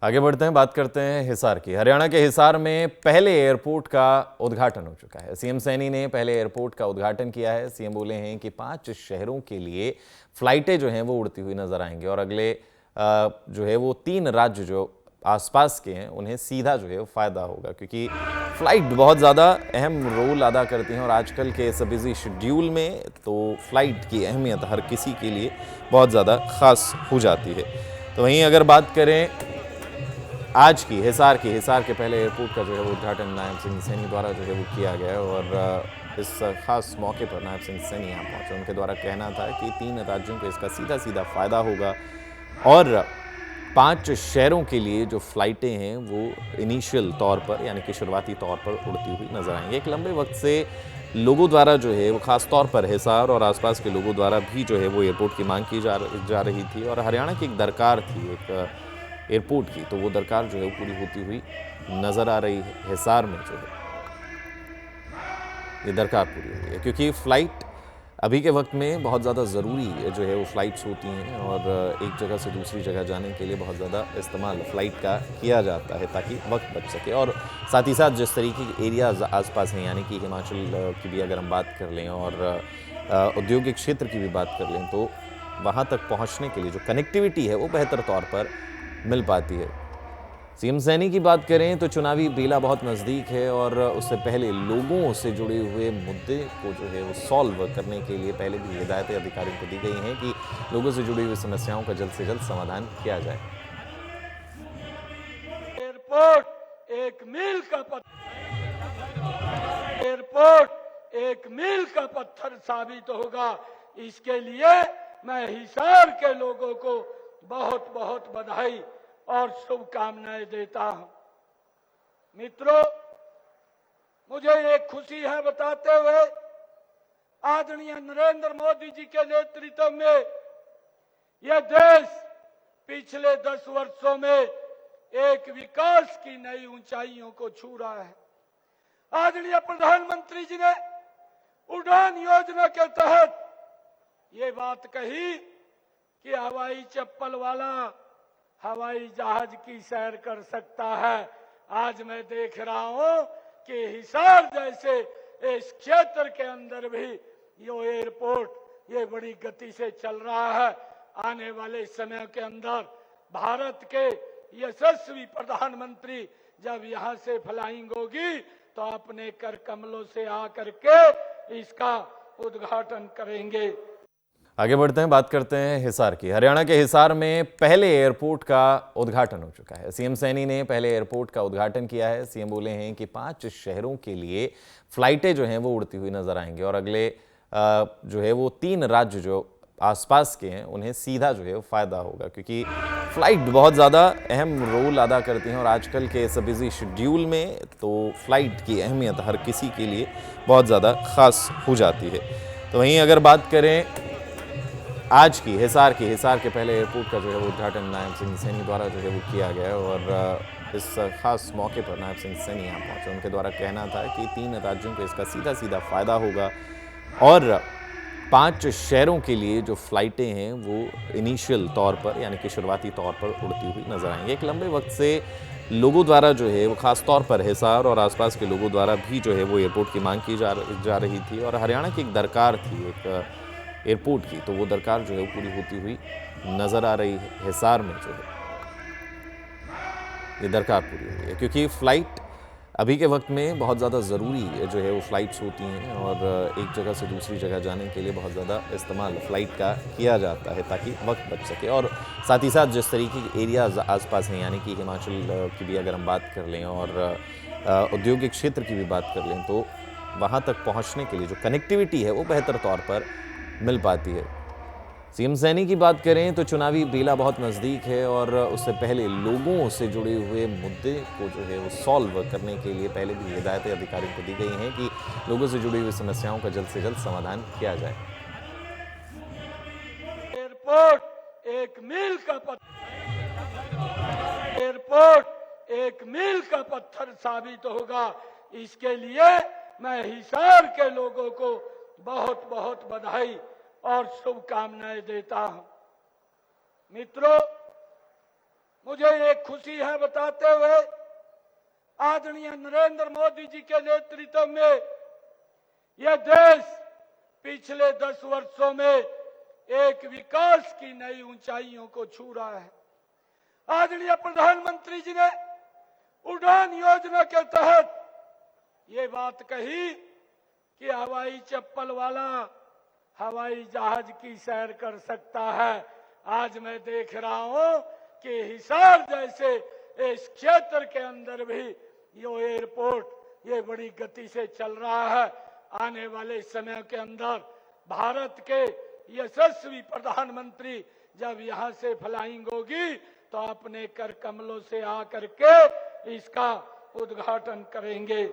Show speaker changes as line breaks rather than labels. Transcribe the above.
आगे बढ़ते हैं, बात करते हैं हिसार की। हरियाणा के हिसार में पहले एयरपोर्ट का उद्घाटन हो चुका है। सीएम सैनी ने पहले एयरपोर्ट का उद्घाटन किया है। सीएम बोले हैं कि 5 शहरों के लिए फ्लाइटें जो हैं वो उड़ती हुई नजर आएंगी और अगले जो है वो 3 राज्य जो आसपास के हैं उन्हें सीधा जो है वो फायदा होगा, क्योंकि फ्लाइट बहुत ज़्यादा अहम रोल अदा करती हैं और आजकल के इस बिजी शेड्यूल में तो फ्लाइट की अहमियत हर किसी के लिए बहुत ज़्यादा ख़ास हो जाती है। तो वहीं अगर बात करें आज की हिसार के पहले एयरपोर्ट का जो है वो उद्घाटन नायब सिंह सैनी द्वारा जो है वो किया गया और इस खास मौके पर नायब सिंह सैनी यहाँ पहुँचे। उनके द्वारा कहना था कि 3 राज्यों को इसका सीधा सीधा फ़ायदा होगा और 5 शहरों के लिए जो फ्लाइटें हैं वो इनिशियल तौर पर यानी कि शुरुआती तौर पर उड़ती हुई नजर आएंगी। एक लंबे वक्त से लोगों द्वारा जो है वो खास तौर पर हिसार और आसपास के लोगों द्वारा भी जो है वो एयरपोर्ट की मांग की जा रही थी और हरियाणा की एक दरकार थी एक एयरपोर्ट की, तो वो दरकार जो है वो पूरी होती हुई नज़र आ रही है। हिसार में जो है ये दरकार पूरी हो रही है, क्योंकि फ़्लाइट अभी के वक्त में बहुत ज़्यादा ज़रूरी जो है वो फ़्लाइट्स होती हैं और एक जगह से दूसरी जगह जाने के लिए बहुत ज़्यादा इस्तेमाल फ़्लाइट का किया जाता है ताकि वक्त बच सके। और साथ ही साथ जिस तरीके के एरियाज़ आसपास हैं, यानी कि हिमाचल की भी अगर हम बात कर लें और औद्योगिक क्षेत्र की भी बात कर लें, तो वहाँ तक पहुँचने के लिए जो कनेक्टिविटी है वो बेहतर तौर पर मिल पाती है। सीएम सैनी की बात करें तो चुनावी बेला बहुत नज़दीक है और उससे पहले लोगों से जुड़े हुए मुद्दे को जो है वो सॉल्व करने के लिए पहले भी हिदायतें अधिकारियों को दी गई हैं कि लोगों से जुड़ी हुई समस्याओं का जल्द से जल्द समाधान किया जाए।
एयरपोर्ट एक मील का पत्थर साबित होगा। इसके लिए मैं हिसार के लोगों को बहुत बहुत बधाई और शुभकामनाएं देता हूं। मित्रों, मुझे एक खुशी है बताते हुए, आदरणीय नरेंद्र मोदी जी के नेतृत्व में यह देश पिछले 10 वर्षों में एक विकास की नई ऊंचाइयों को छू रहा है। आदरणीय प्रधानमंत्री जी ने उड़ान योजना के तहत ये बात कही कि हवाई चप्पल वाला हवाई जहाज की सैर कर सकता है। आज मैं देख रहा हूं कि हिसार जैसे इस क्षेत्र के अंदर भी ये एयरपोर्ट ये बड़ी गति से चल रहा है। आने वाले समय के अंदर भारत के यशस्वी प्रधानमंत्री जब यहां से फ्लाइंग होगी तो अपने कर कमलों से आकर के इसका उद्घाटन करेंगे।
आगे बढ़ते हैं, बात करते हैं हिसार की। हरियाणा के हिसार में पहले एयरपोर्ट का उद्घाटन हो चुका है। सीएम सैनी ने पहले एयरपोर्ट का उद्घाटन किया है। सीएम बोले हैं कि 5 शहरों के लिए फ्लाइटें जो हैं वो उड़ती हुई नजर आएंगी और अगले जो है वो 3 राज्य जो आसपास के हैं उन्हें सीधा जो है वो फायदा होगा, क्योंकि फ्लाइट बहुत ज़्यादा अहम रोल अदा करती हैं और आजकल के इस बिजी शेड्यूल में तो फ्लाइट की अहमियत हर किसी के लिए बहुत ज़्यादा ख़ास हो जाती है। तो वहीं अगर बात करें आज की हिसार के पहले एयरपोर्ट का जो है वो उद्घाटन नायब सिंह सैनी द्वारा जो है वो किया गया और इस खास मौके पर नायब सिंह सैनी यहाँ पहुँचे। उनके द्वारा कहना था कि 3 राज्यों को इसका सीधा सीधा फ़ायदा होगा और 5 शहरों के लिए जो फ्लाइटें हैं वो इनिशियल तौर पर यानी कि शुरुआती तौर पर उड़ती हुई नजर आएंगी। एक लंबे वक्त से लोगों द्वारा जो है वो खास तौर पर हिसार और आसपास के लोगों द्वारा भी जो है वो एयरपोर्ट की मांग की जा रही थी और हरियाणा की एक दरकार थी एक एयरपोर्ट की, तो वो दरकार जो है वो पूरी होती हुई नज़र आ रही है। हिसार में जो है ये दरकार पूरी हो रही है, क्योंकि फ़्लाइट अभी के वक्त में बहुत ज़्यादा ज़रूरी जो है वो फ़्लाइट्स होती हैं और एक जगह से दूसरी जगह जाने के लिए बहुत ज़्यादा इस्तेमाल फ़्लाइट का किया जाता है ताकि वक्त बच सके। और साथ ही साथ जिस तरीके के एरियाज़ आसपास हैं, यानी कि हिमाचल की भी अगर हम बात कर लें और औद्योगिक क्षेत्र की भी बात कर लें, तो वहाँ तक पहुँचने के लिए जो कनेक्टिविटी है वो बेहतर तौर पर मिल पाती है। सीएम सैनी की बात करें तो चुनावी बेला बहुत नज़दीक है और उससे पहले लोगों से जुड़े हुए मुद्दे को जो है वो सॉल्व करने के लिए पहले भी हिदायतें अधिकारियों को दी गई हैं कि लोगों से जुड़ी हुई समस्याओं का जल्द से जल्द समाधान किया जाए।
एयरपोर्ट एक मील का पत्थर साबित होगा। इसके लिए मैं हिसार के लोगों को बहुत बहुत बधाई और शुभकामनाएं देता हूं। मित्रों, मुझे एक खुशी है बताते हुए, आदरणीय नरेंद्र मोदी जी के नेतृत्व में यह देश पिछले 10 वर्षों में एक विकास की नई ऊंचाइयों को छू रहा है। आदरणीय प्रधानमंत्री जी ने उड़ान योजना के तहत ये बात कही कि हवाई चप्पल वाला हवाई जहाज की सैर कर सकता है। आज मैं देख रहा हूं कि हिसार जैसे इस क्षेत्र के अंदर भी ये एयरपोर्ट ये बड़ी गति से चल रहा है। आने वाले समय के अंदर भारत के यशस्वी प्रधानमंत्री जब यहां से फ्लाइंग होगी तो अपने कर कमलों से आकर के इसका उद्घाटन करेंगे।